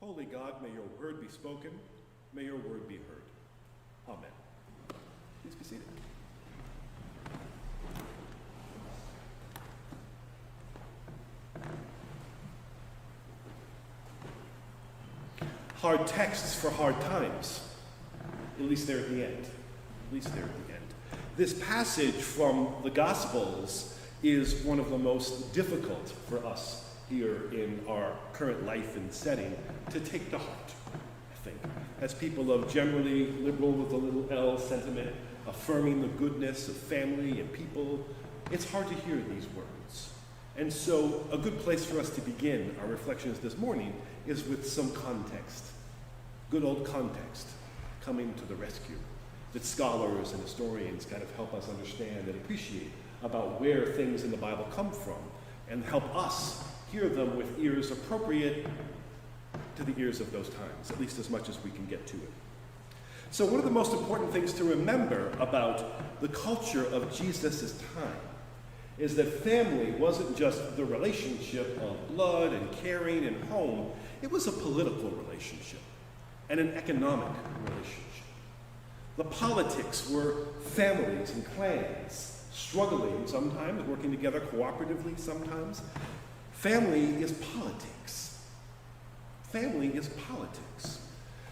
Holy God, may your word be spoken, may your word be heard. Amen. Please be seated. Hard texts for hard times. At least they're at the end. At least they're at the end. This passage from the Gospels is one of the most difficult for us here in our current life and setting to take to heart, I think. As people of generally liberal with a little L sentiment, affirming the goodness of family and people, it's hard to hear these words. And so a good place for us to begin our reflections this morning is with some context. Good old context coming to the rescue that scholars and historians kind of help us understand and appreciate about where things in the Bible come from and help us hear them with ears appropriate to the ears of those times, at least as much as we can get to it. So one of the most important things to remember about the culture of Jesus' time is that family wasn't just the relationship of blood and caring and home. It was a political relationship and an economic relationship. The politics were families and clans, struggling sometimes, working together cooperatively sometimes. Family is politics. Family is politics.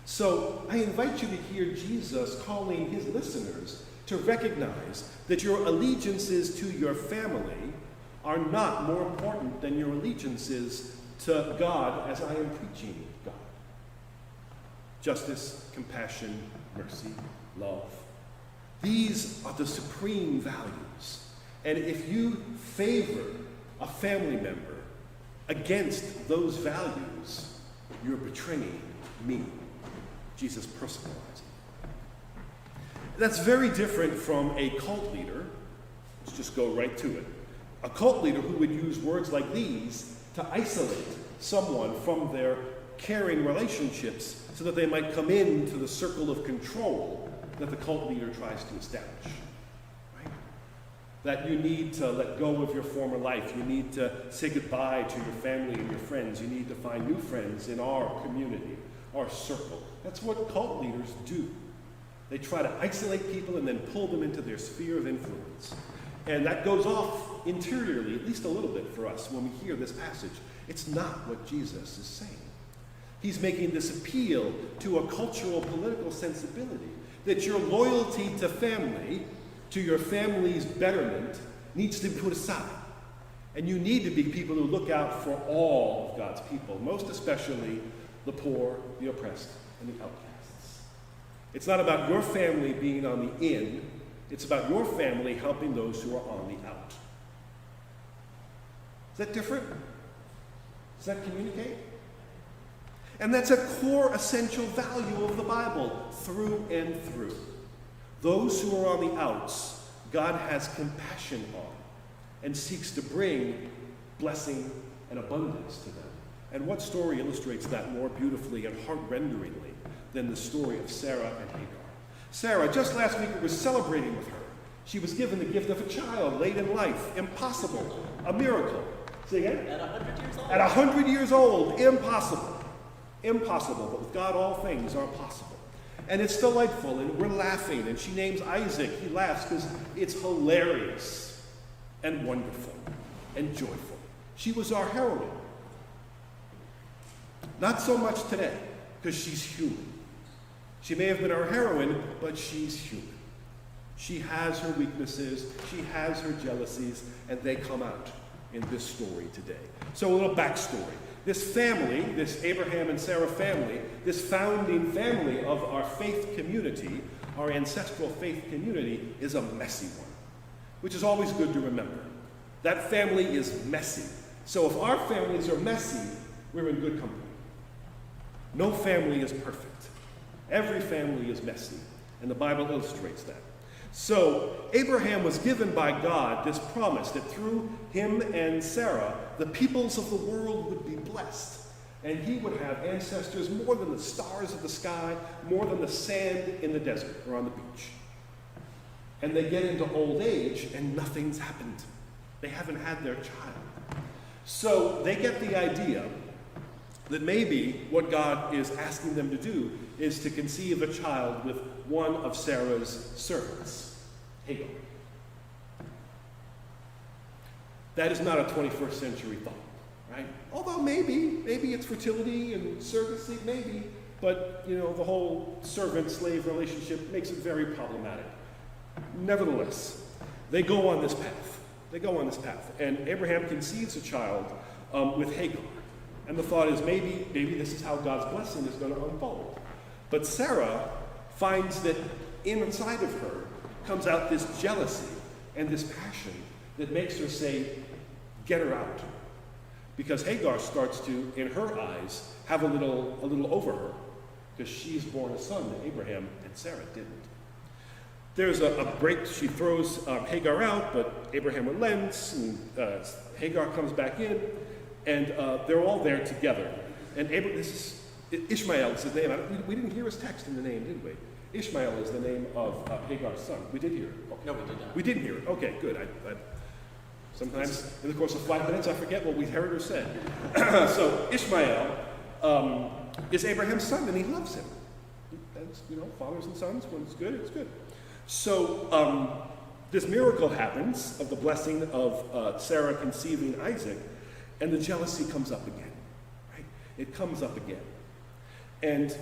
So I invite you to hear Jesus calling his listeners to recognize that your allegiances to your family are not more important than your allegiances to God as I am preaching God. Justice, compassion, mercy, love. These are the supreme values. And if you favor a family member against those values, you're betraying me. Jesus personalized it. That's very different from a cult leader. Let's just go right to it. A cult leader who would use words like these to isolate someone from their caring relationships so that they might come into the circle of control that the cult leader tries to establish. Right? That you need to let go of your former life. You need to say goodbye to your family and your friends. You need to find new friends in our community, our circle. That's what cult leaders do. They try to isolate people and then pull them into their sphere of influence. And that goes off interiorly, at least a little bit for us when we hear this passage. It's not what Jesus is saying. He's making this appeal to a cultural, political sensibility that your loyalty to family, to your family's betterment, needs to be put aside. And you need to be people who look out for all of God's people, most especially the poor, the oppressed, and the outcasts. It's not about your family being on the in, it's about your family helping those who are on the out. Is that different? Does that communicate? And that's a core essential value of the Bible through and through. Those who are on the outs, God has compassion on and seeks to bring blessing and abundance to them. And what story illustrates that more beautifully and heart-renderingly than the story of Sarah and Hagar? Sarah, just last week we were celebrating with her. She was given the gift of a child late in life. Impossible. A miracle. Say again? At 100 years old. At 100 years old. Impossible. Impossible, but with God all things are possible. And it's delightful, and we're laughing, and she names Isaac. He laughs because it's hilarious and wonderful and joyful. She was our heroine. Not so much today, because she's human. She may have been our heroine, but she's human. She has her weaknesses, she has her jealousies, and they come out in this story today. So a little backstory. This family, this Abraham and Sarah family, this founding family of our faith community, our ancestral faith community, is a messy one, which is always good to remember. That family is messy. So if our families are messy, we're in good company. No family is perfect. Every family is messy, and the Bible illustrates that. So Abraham was given by God this promise that through him and Sarah, the peoples of the world would be blessed. And he would have ancestors more than the stars of the sky, more than the sand in the desert or on the beach. And they get into old age and nothing's happened. They haven't had their child. So they get the idea That maybe what God is asking them to do is to conceive a child with one of Sarah's servants, Hagar. That is not a 21st century thought, right? Although maybe it's fertility and surrogacy, maybe, but the whole servant-slave relationship makes it very problematic. Nevertheless, they go on this path. And Abraham conceives a child with Hagar. And the thought is maybe this is how God's blessing is going to unfold. But Sarah finds that inside of her comes out this jealousy and this passion that makes her say, get her out. Because Hagar starts to, in her eyes, have a little over her, because she's born a son to Abraham and Sarah didn't. There's a break. She throws Hagar out, but Abraham relents, and Hagar comes back in, and they're all there together. And Ishmael is his name. We didn't hear his text in the name, did we? Ishmael is the name of Hagar's son. We did hear it. Okay. No, we did not. We didn't hear it. Okay, good. Sometimes in the course of 5 minutes I forget what we heard or said. So Ishmael is Abraham's son, and he loves him. As fathers and sons, when it's good, it's good. So this miracle happens of the blessing of Sarah conceiving Isaac, and the jealousy comes up again. Right? It comes up again. And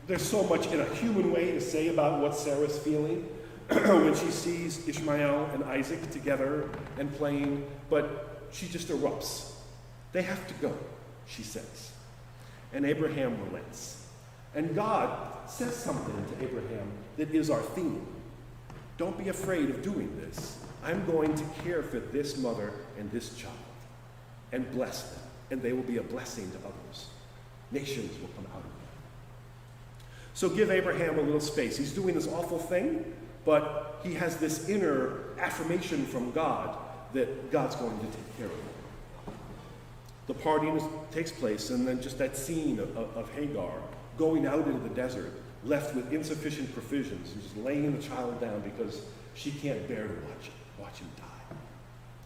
there's so much in a human way to say about what Sarah's feeling when she sees Ishmael and Isaac together and playing, but she just erupts. They have to go, she says. And Abraham relents. And God says something to Abraham that is our theme. Don't be afraid of doing this. I'm going to care for this mother and this child and bless them, and they will be a blessing to others. Nations will come out of them. So give Abraham a little space. He's doing this awful thing, but he has this inner affirmation from God that God's going to take care of him. The partying takes place, and then just that scene of Hagar going out into the desert, left with insufficient provisions, and just laying the child down because she can't bear to watch him die.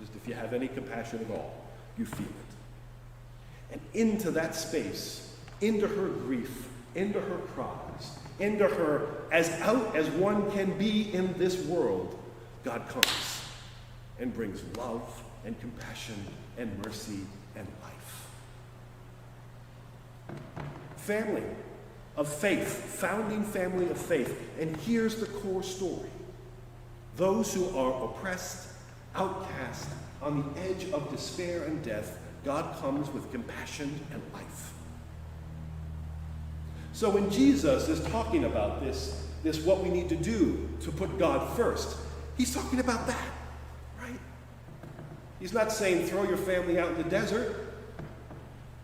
Just if you have any compassion at all, you feel it. And into that space, into her grief, into her cries, into her as out as one can be in this world, God comes and brings love and compassion and mercy and life. Family of faith, founding family of faith. And here's the core story. Those who are oppressed, outcast, on the edge of despair and death, God comes with compassion and life. So when Jesus is talking about this what we need to do to put God first, he's talking about that, right? He's not saying throw your family out in the desert.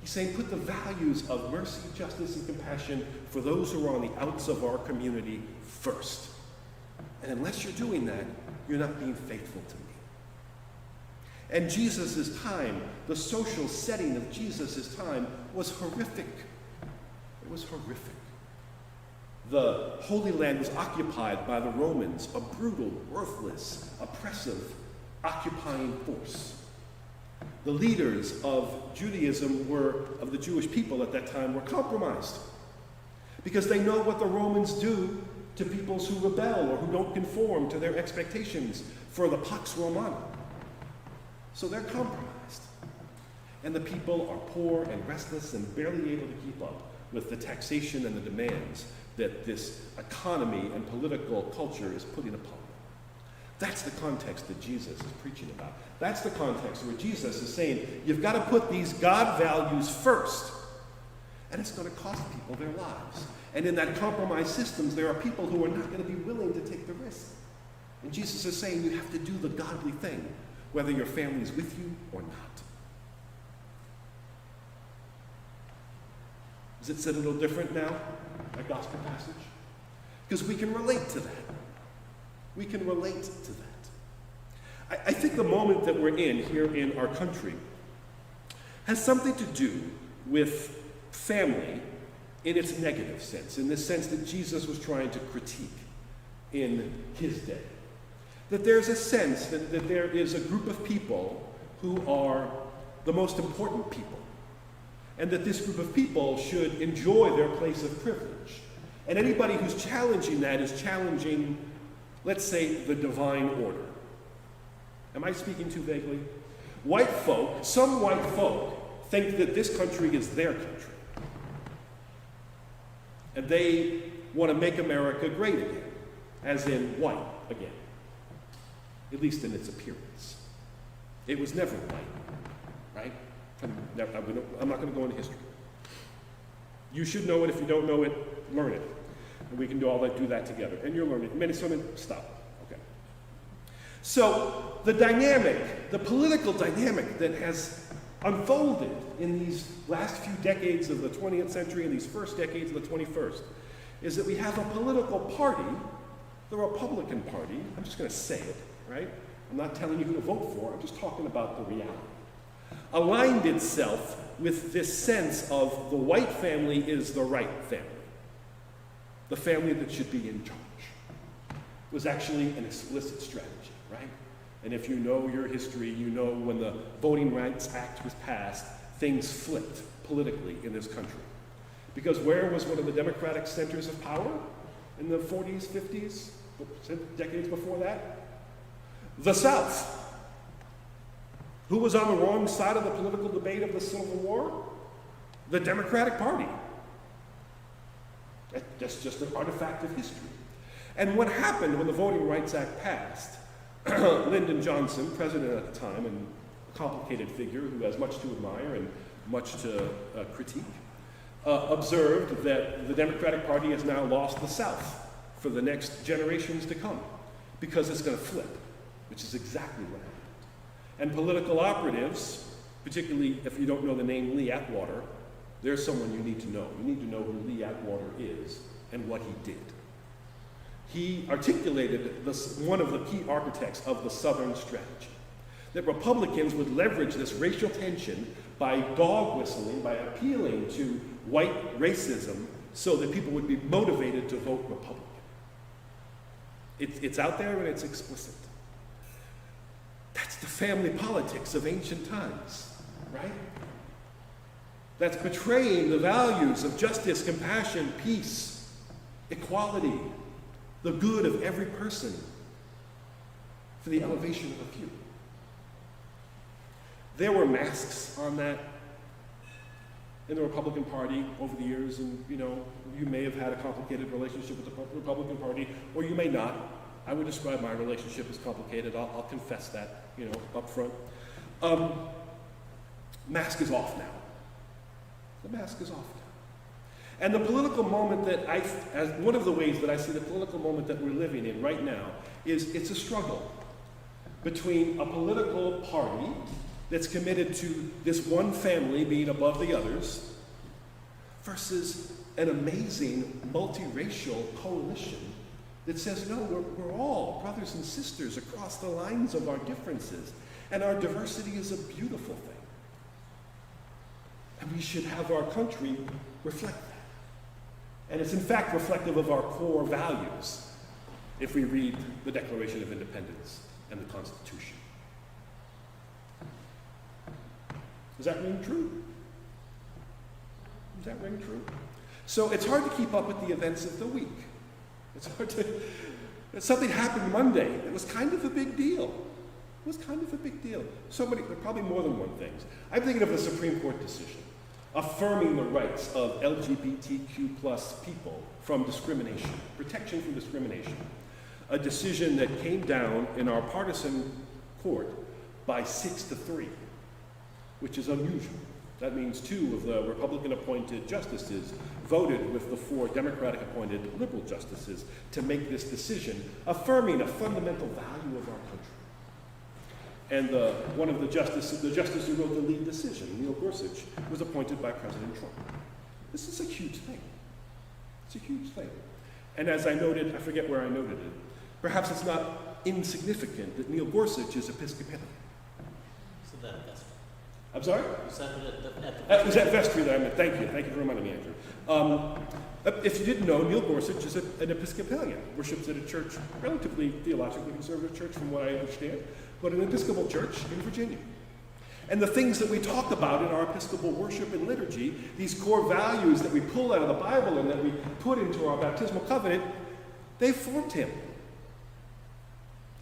He's saying put the values of mercy, justice, and compassion for those who are on the outs of our community first. And unless you're doing that, you're not being faithful to me. And Jesus' time, the social setting of Jesus' time was horrific. It was horrific. The Holy Land was occupied by the Romans, a brutal, worthless, oppressive, occupying force. The leaders of Judaism of the Jewish people at that time were compromised because they know what the Romans do to peoples who rebel or who don't conform to their expectations for the Pax Romana. So they're compromised. And the people are poor and restless and barely able to keep up with the taxation and the demands that this economy and political culture is putting upon them. That's the context that Jesus is preaching about. That's the context where Jesus is saying, you've got to put these God values first. And it's going to cost people their lives. And in that compromised systems, there are people who are not going to be willing to take the risk. And Jesus is saying you have to do the godly thing, whether your family is with you or not. Does it sit a little different now, that gospel passage? Because we can relate to that. We can relate to that. I think the moment that we're in here in our country has something to do with family in its negative sense, in the sense that Jesus was trying to critique in his day. That there's a sense that there is a group of people who are the most important people. and that this group of people should enjoy their place of privilege. And anybody who's challenging that is challenging, let's say, the divine order. Am I speaking too vaguely? White folk, some white folk, think that this country is their country. And they want to make America great again, as in white again, at least in its appearance. It was never white, right? I'm not going to go into history. You should know it. If you don't know it, learn it. And we can do that together. And you're learning. Minnesota, stop. Okay. So the dynamic, the political dynamic that has unfolded in these last few decades of the 20th century and these first decades of the 21st is that we have a political party, the Republican Party, I'm just going to say it, right? I'm not telling you who to vote for, I'm just talking about the reality. Aligned itself with this sense of the white family is the right family, the family that should be in charge. It was actually an explicit strategy, right? And if you know your history, you know when the Voting Rights Act was passed, things flipped politically in this country. Because where was one of the democratic centers of power in the 40s, 50s, decades before that? The South. Who was on the wrong side of the political debate of the Civil War? The Democratic Party. That's just an artifact of history. And what happened when the Voting Rights Act passed? Lyndon Johnson, president at the time, and a complicated figure who has much to admire and much to critique, observed that the Democratic Party has now lost the South for the next generations to come because it's going to flip, which is exactly what happened. And political operatives, particularly if you don't know the name Lee Atwater, there's someone you need to know. You need to know who Lee Atwater is and what he did. He articulated one of the key architects of the Southern strategy, that Republicans would leverage this racial tension by dog whistling, by appealing to white racism so that people would be motivated to vote Republican. It's out there and it's explicit. That's the family politics of ancient times, right? That's betraying the values of justice, compassion, peace, equality, the good of every person for the elevation of a few. There were masks on that in the Republican Party over the years, and you may have had a complicated relationship with the Republican Party, or you may not. I would describe my relationship as complicated. I'll confess that, up front. Mask is off now. The mask is off now. And the political moment that as one of the ways that I see the political moment that we're living in right now is it's a struggle between a political party that's committed to this one family being above the others versus an amazing multiracial coalition that says, no, we're all brothers and sisters across the lines of our differences, and our diversity is a beautiful thing. And we should have our country reflect that. And it's in fact reflective of our core values if we read the Declaration of Independence and the Constitution. Does that ring true? Does that ring true? So it's hard to keep up with the events of the week. It's hard to... Something happened Monday. It was kind of a big deal. It was kind of a big deal. Probably more than one thing. I'm thinking of the Supreme Court decision affirming the rights of LGBTQ plus people from discrimination, protection from discrimination. A decision that came down in our partisan court by 6-3, which is unusual. That means 2 of the Republican-appointed justices voted with the 4 Democratic-appointed liberal justices to make this decision, affirming a fundamental value of our country. And one of the justice who wrote the lead decision, Neil Gorsuch, was appointed by President Trump. This is a huge thing. It's a huge thing. And as I noted, I forget where I noted it, perhaps it's not insignificant that Neil Gorsuch is Episcopalian. So that Vestry. I'm sorry? You said it That was at Vestry that I meant. Thank you for reminding me, Andrew. If you didn't know, Neil Gorsuch is an Episcopalian, worships at a church, relatively theologically conservative church from what I understand, but an Episcopal church in Virginia. And the things that we talk about in our Episcopal worship and liturgy, these core values that we pull out of the Bible and that we put into our baptismal covenant, they formed him.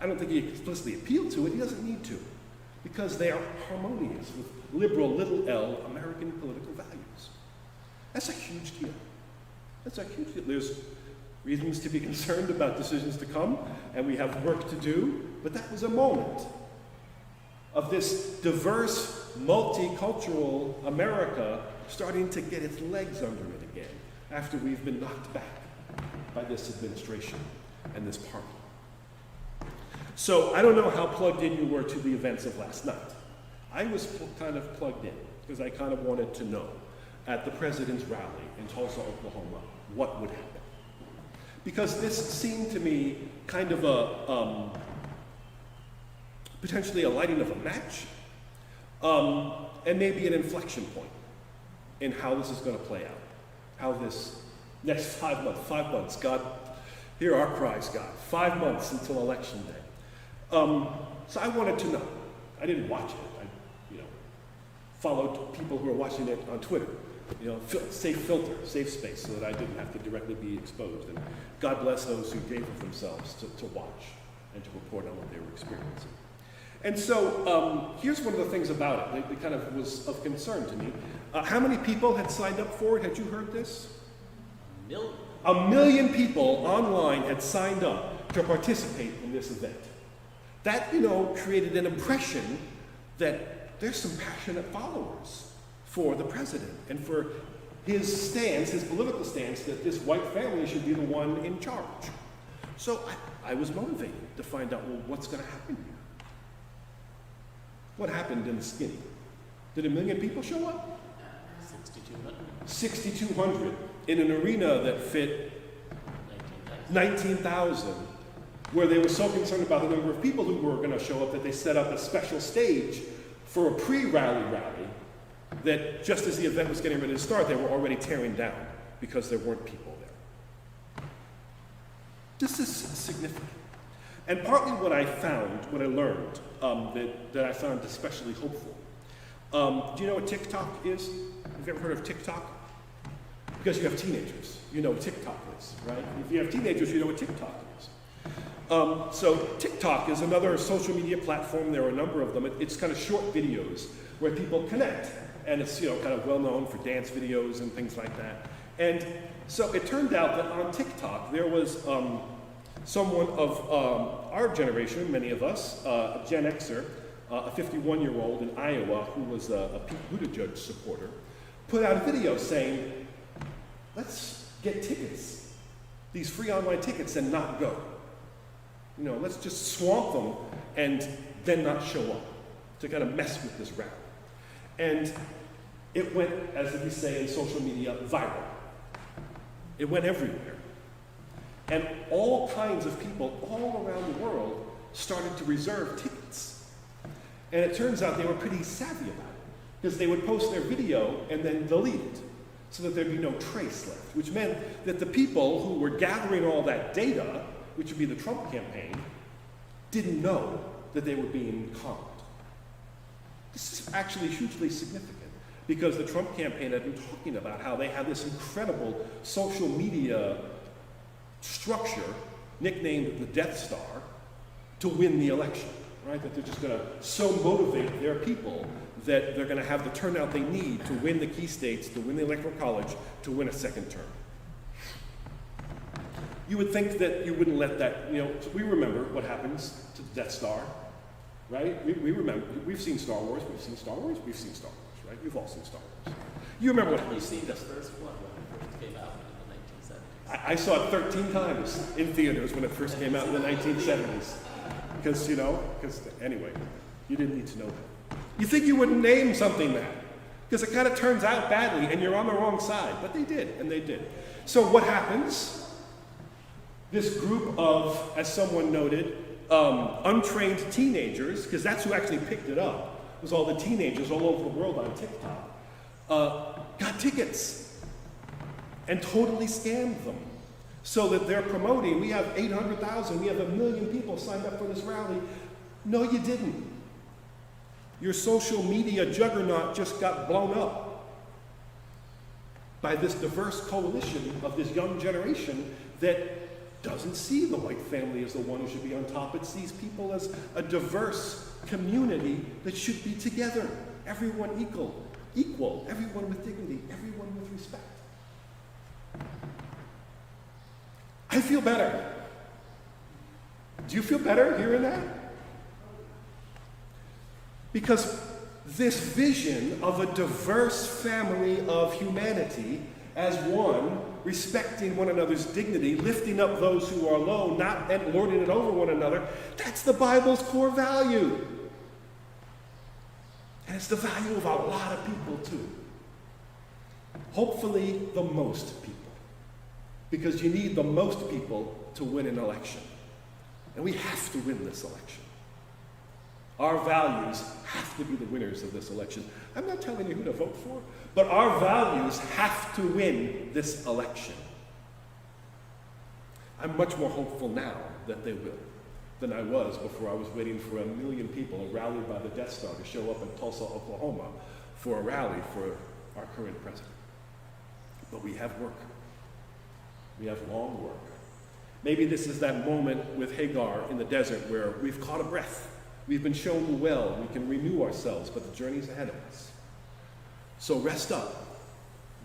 I don't think he explicitly appealed to it. He doesn't need to, because they are harmonious with liberal, little L, American political values. That's a huge deal. That's a huge deal. There's reasons to be concerned about decisions to come, and we have work to do, but that was a moment of this diverse, multicultural America starting to get its legs under it again after we've been knocked back by this administration and this party. So I don't know how plugged in you were to the events of last night. I was kind of plugged in because I kind of wanted to know at the president's rally in Tulsa, Oklahoma, what would happen. Because this seemed to me kind of a potentially a lighting of a match, and maybe an inflection point in how this is going to play out. How this next 5 months, God, hear our cries, God. 5 months until election day. So I wanted to know. I didn't watch it. I, followed people who were watching it on Twitter. Safe filter, safe space, so that I didn't have to directly be exposed. And God bless those who gave of themselves to watch and to report on what they were experiencing. And so here's one of the things about it that kind of was of concern to me. How many people had signed up for it? Had you heard this? 1 million. 1 million people online had signed up to participate in this event. That, created an impression that there's some passionate followers for the president and for his stance, his political stance, that this white family should be the one in charge. So I was motivated to find out, well, what's going to happen here? What happened in the skinny? Did 1 million people show up? 6,200. 6,200 in an arena that fit 19,000, where they were so concerned about the number of people who were going to show up that they set up a special stage for a pre-rally rally that just as the event was getting ready to start, they were already tearing down because there weren't people there. This is significant. And partly what I learned, that I found especially hopeful. Do you know what TikTok is? Have you ever heard of TikTok? Because you have teenagers, you know what TikTok is, right? If you have teenagers, you know what TikTok is. So TikTok is another social media platform. There are a number of them. It's kind of short videos where people connect. And it's kind of well known for dance videos and things like that. And so it turned out that on TikTok there was someone of our generation, many of us, a Gen Xer, a 51-year-old in Iowa who was a Pete Buttigieg supporter, put out a video saying, let's get tickets, these free online tickets, and not go. Let's just swamp them and then not show up to kind of mess with this rally. And it went, as we say in social media, viral. It went everywhere. And all kinds of people all around the world started to reserve tickets. And it turns out they were pretty savvy about it, because they would post their video and then delete it, so that there'd be no trace left, which meant that the people who were gathering all that data, which would be the Trump campaign, didn't know that they were being conned. This is actually hugely significant, because the Trump campaign had been talking about how they have this incredible social media structure, nicknamed the Death Star, to win the election, right? That they're just going to so motivate their people that they're going to have the turnout they need to win the key states, to win the Electoral College, to win a second term. You would think that you wouldn't let that, we remember what happens to the Death Star, right? We remember, we've seen Star Wars, we've seen Star Wars, right? We've all seen Star Wars. You remember what You've seen the first one when it first came out in the 1970s. I saw it 13 times in theaters when it first came out in the 1970s. Because, anyway, you didn't need to know that. You think you wouldn't name something that, because it kind of turns out badly and you're on the wrong side. But they did, and they did. So what happens? This group of, as someone noted, untrained teenagers, because that's who actually picked it up, was all the teenagers all over the world on TikTok, got tickets and totally scammed them. So that they're promoting, we have 800,000, we have 1 million people signed up for this rally. No, you didn't. Your social media juggernaut just got blown up by this diverse coalition of this young generation that doesn't see the white family as the one who should be on top. It sees people as a diverse community that should be together. Everyone equal, everyone with dignity, everyone with respect. I feel better. Do you feel better hearing that? Because this vision of a diverse family of humanity as one, respecting one another's dignity, lifting up those who are low, not and lording it over one another, that's the Bible's core value. And it's the value of a lot of people too. Hopefully the most people. Because you need the most people to win an election. And we have to win this election. Our values have to be the winners of this election. I'm not telling you who to vote for, but our values have to win this election. I'm much more hopeful now that they will than I was before I was waiting for 1 million people rallied by the Death Star to show up in Tulsa, Oklahoma for a rally for our current president. But we have work. We have long work. Maybe this is that moment with Hagar in the desert where we've caught a breath. We've been shown the well. We can renew ourselves, but the journey's ahead of us. So rest up.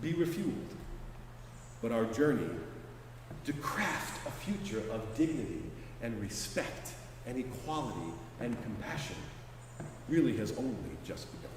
Be refueled. But our journey to craft a future of dignity and respect and equality and compassion really has only just begun.